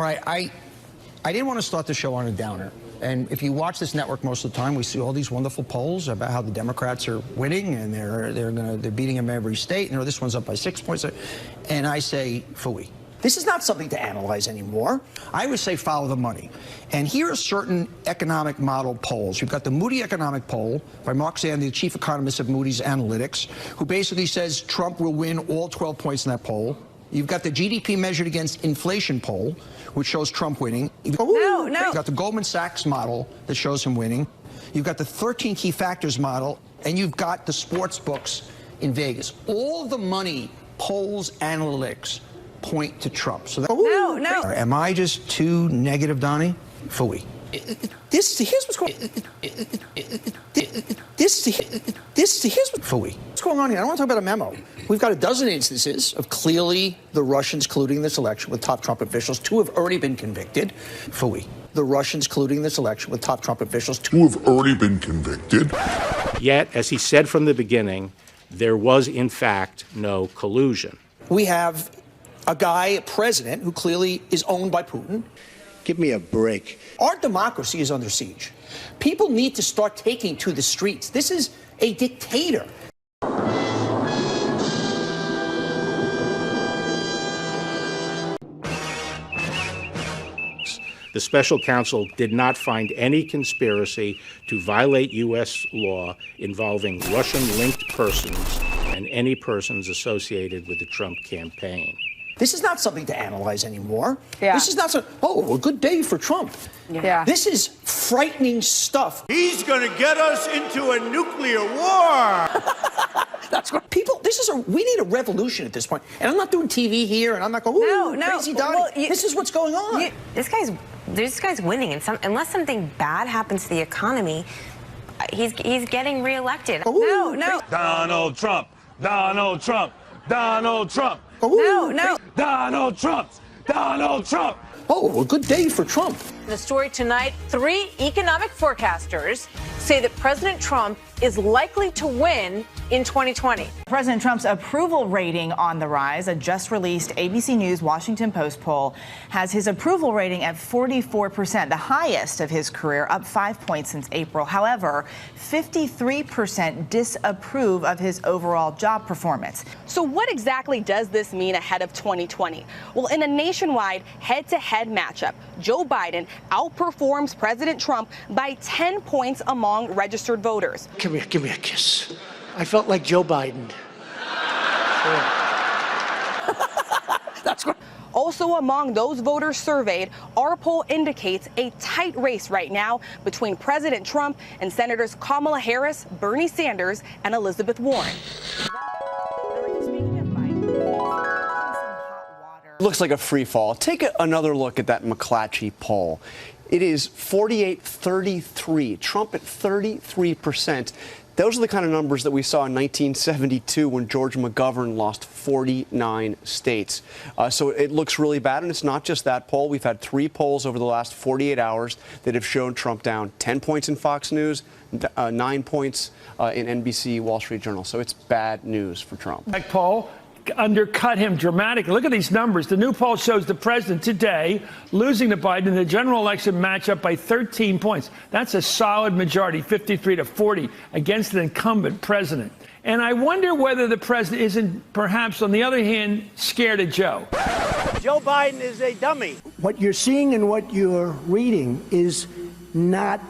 All right, I didn't want to start the show on a downer. And if you watch this network most of the time, we see all these wonderful polls about how the Democrats are winning and they're beating them every state. And this one's up by 6 points. And I say, phooey. This is not something to analyze anymore. I would say follow the money. And here are certain economic model polls. You've got the Moody Economic Poll by Mark Zandi, the chief economist of Moody's Analytics, who basically says Trump will win all 12 points in that poll. You've got the GDP measured against inflation poll, which shows Trump winning. You've got the Goldman Sachs model that shows him winning. You've got the 13 key factors model, and you've got the sports books in Vegas. All of the money, polls, analytics point to Trump. So that, Am I just too negative, Donnie? Phooey. Here's what's going on. Phooey. What's going on here? I don't want to talk about a memo. We've got a dozen instances of clearly the Russians colluding in this election with top Trump officials. 2 have already been convicted. Phooey. The Russians colluding in this election with top Trump officials. 2 have already been convicted. Yet, as he said from the beginning, there was, in fact, no collusion. We have a guy, a president, who clearly is owned by Putin. Give me a break. Our democracy is under siege. People need to start taking to the streets. This is a dictator. The special counsel did not find any conspiracy to violate U.S. law involving Russian-linked persons and any persons associated with the Trump campaign. This is not something to analyze anymore. Yeah. This is not a good day for Trump. Yeah. This is frightening stuff. He's going to get us into a nuclear war. That's what we need a revolution at this point. And I'm not doing TV here, and I'm not going, crazy Donnie. Well, this is what's going on. This guy's winning, and unless something bad happens to the economy, he's getting reelected. Donald Trump. Donald Trump. Donald Trump. Donald Trump. Donald Trump. A good day for Trump. The story tonight, 3 economic forecasters say that President Trump is likely to win in 2020. President Trump's approval rating on the rise. A just released ABC News Washington Post poll has his approval rating at 44%, the highest of his career, up 5 points since April. However, 53% disapprove of his overall job performance. So what exactly does this mean ahead of 2020? Well, in a nationwide head-to-head matchup, Joe Biden outperforms President Trump by 10 points among registered voters. Come here, give me a kiss. I felt like Joe Biden. That's good. Also among those voters surveyed, our poll indicates a tight race right now between President Trump and Senators Kamala Harris, Bernie Sanders, and Elizabeth Warren. Looks like a free fall. Take another look at that McClatchy poll. It is 48-33. Trump at 33%. Those are the kind of numbers that we saw in 1972 when George McGovern lost 49 states. So it looks really bad, and it's not just that poll. We've had 3 polls over the last 48 hours that have shown Trump down 10 points in Fox News, 9 points in NBC Wall Street Journal. So it's bad news for Trump. That poll undercut him dramatically. Look at these numbers. The new poll shows the president today losing to Biden in the general election matchup by 13 points. That's a solid majority, 53-40, against the incumbent president. And I wonder whether the president isn't perhaps, on the other hand, scared of Joe. Joe Biden is a dummy. What you're seeing and what you're reading is not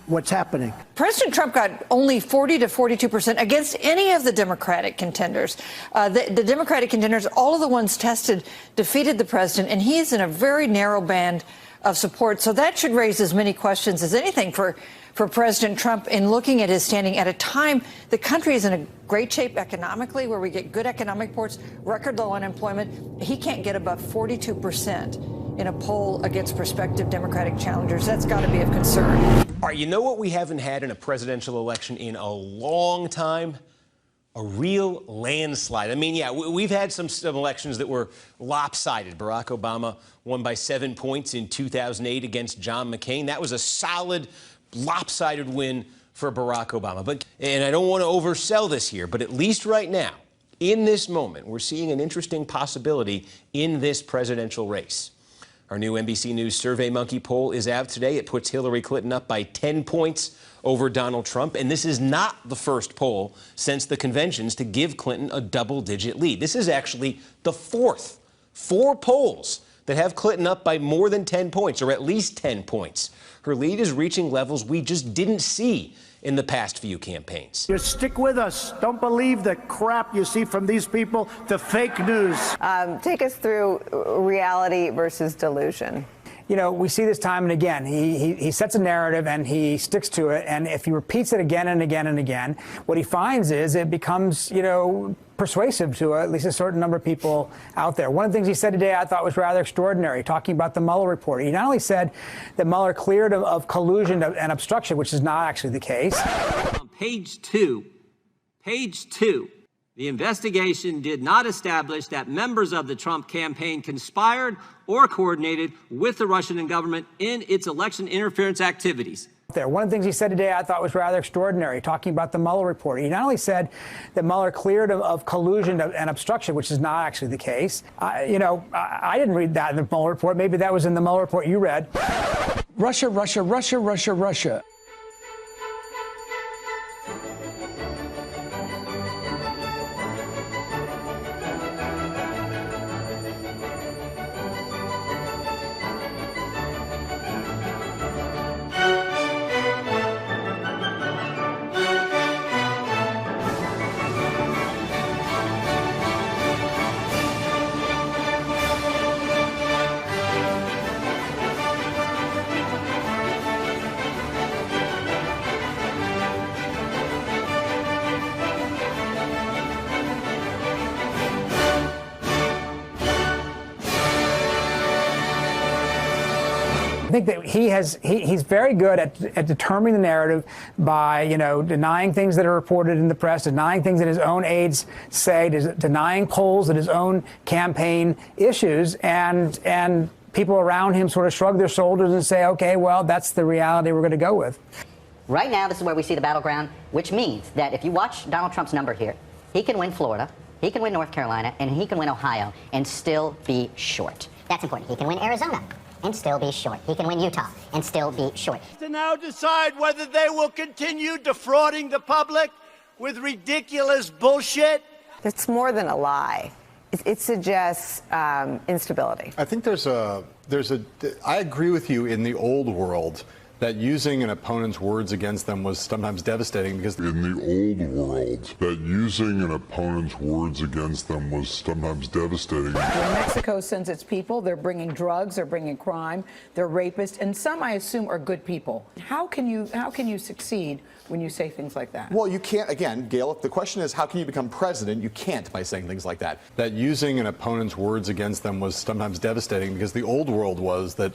what's happening. President Trump got only 40 to 42% against any of the Democratic contenders. The Democratic contenders, all of the ones tested, defeated the president, and he's in a very narrow band of support. So that should raise as many questions as anything for President Trump in looking at his standing at a time the country is in a great shape economically, where we get good economic reports, record low unemployment. He can't get above 42% in a poll against prospective Democratic challengers. That's got to be of concern. All right, you know what we haven't had in a presidential election in a long time? A real landslide. I mean, yeah, we've had some elections that were lopsided. Barack Obama won by 7 points in 2008 against John McCain. That was a solid, lopsided win for Barack Obama. And I don't want to oversell this here, but at least right now, in this moment, we're seeing an interesting possibility in this presidential race. Our new NBC News Survey Monkey poll is out today. It puts Hillary Clinton up by 10 points over Donald Trump. And this is not the first poll since the conventions to give Clinton a double-digit lead. This is actually the fourth. 4 polls that have Clinton up by more than 10 points, or at least 10 points. Her lead is reaching levels we just didn't see in the past few campaigns. You stick with us. Don't believe the crap you see from these people, the fake news. Take us through reality versus delusion. You know, we see this time and again. He sets a narrative and he sticks to it. And if he repeats it again and again and again, what he finds is it becomes, you know, persuasive to at least a certain number of people out there. One of the things he said today I thought was rather extraordinary, talking about the Mueller report. He not only said that Mueller cleared of collusion and obstruction, which is not actually the case. On page 2, the investigation did not establish that members of the Trump campaign conspired or coordinated with the Russian government in its election interference activities. One of the things he said today I thought was rather extraordinary, talking about the Mueller report. He not only said that Mueller cleared of collusion and obstruction, which is not actually the case. I didn't read that in the Mueller report. Maybe that was in the Mueller report you read. Russia, Russia, Russia, Russia, Russia. I think that he's very good at determining the narrative by, you know, denying things that are reported in the press, denying things that his own aides say, denying polls that his own campaign issues, and people around him sort of shrug their shoulders and say, okay, well, that's the reality we're going to go with. Right now, this is where we see the battleground, which means that if you watch Donald Trump's number here, he can win Florida, he can win North Carolina, and he can win Ohio and still be short. That's important. He can win Arizona and still be short. He can win Utah and still be short. To now decide whether they will continue defrauding the public with ridiculous bullshit. It's more than a lie. It suggests instability. I think I agree with you in the old world that using an opponent's words against them was sometimes devastating because in the old world, that using an opponent's words against them was sometimes devastating. When Mexico sends its people, they're bringing drugs, they're bringing crime, they're rapists, and some, I assume, are good people. How can you succeed when you say things like that? Well, you can't, again, Gail, the question is how can you become president? You can't by saying things like that. That using an opponent's words against them was sometimes devastating because the old world was that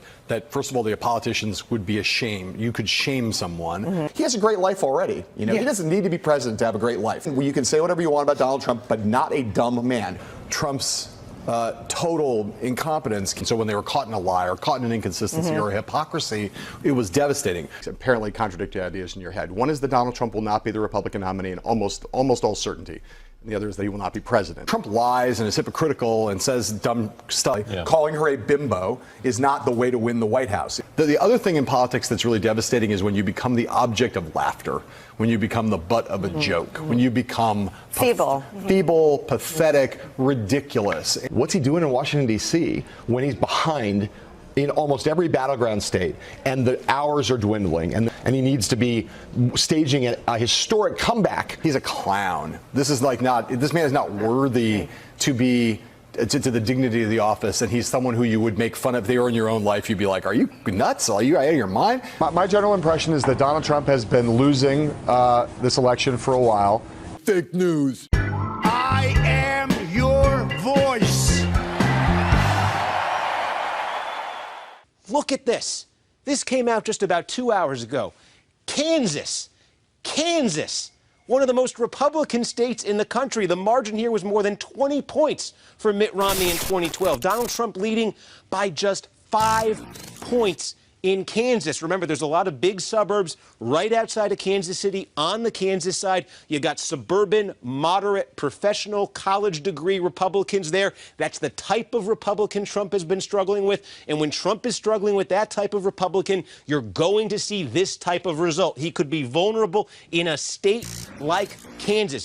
first of all, the politicians would be ashamed. You could shame someone. Mm-hmm. He has a great life already. You know, He doesn't need to be president to have a great life. You can say whatever you want about Donald Trump, but not a dumb man. Trump's total incompetence. So when they were caught in a lie or caught in an inconsistency or a hypocrisy, it was devastating. Apparently contradictory ideas in your head. One is that Donald Trump will not be the Republican nominee in almost all certainty. And the other is that he will not be president. Trump lies and is hypocritical and says dumb stuff. Yeah. Calling her a bimbo is not the way to win the White House. The other thing in politics that's really devastating is when you become the object of laughter, when you become the butt of a joke, when you become feeble, pathetic, ridiculous. What's he doing in Washington, D.C. when he's behind in almost every battleground state and the hours are dwindling and he needs to be staging a historic comeback? He's a clown. This man is not worthy to be to the dignity of the office, and he's someone who you would make fun of. If they were in your own life, you'd be like, are you nuts? Are you out of your mind? My general impression is that Donald Trump has been losing this election for a while. Fake news. I am your voice. Look at this. This came out just about 2 hours ago. Kansas, one of the most Republican states in the country. The margin here was more than 20 points for Mitt Romney in 2012. Donald Trump leading by just 5 points in Kansas. Remember, there's a lot of big suburbs right outside of Kansas City on the Kansas side. You got suburban, moderate, professional, college degree Republicans there. That's the type of Republican Trump has been struggling with. And when Trump is struggling with that type of Republican, you're going to see this type of result. He could be vulnerable in a state like Kansas.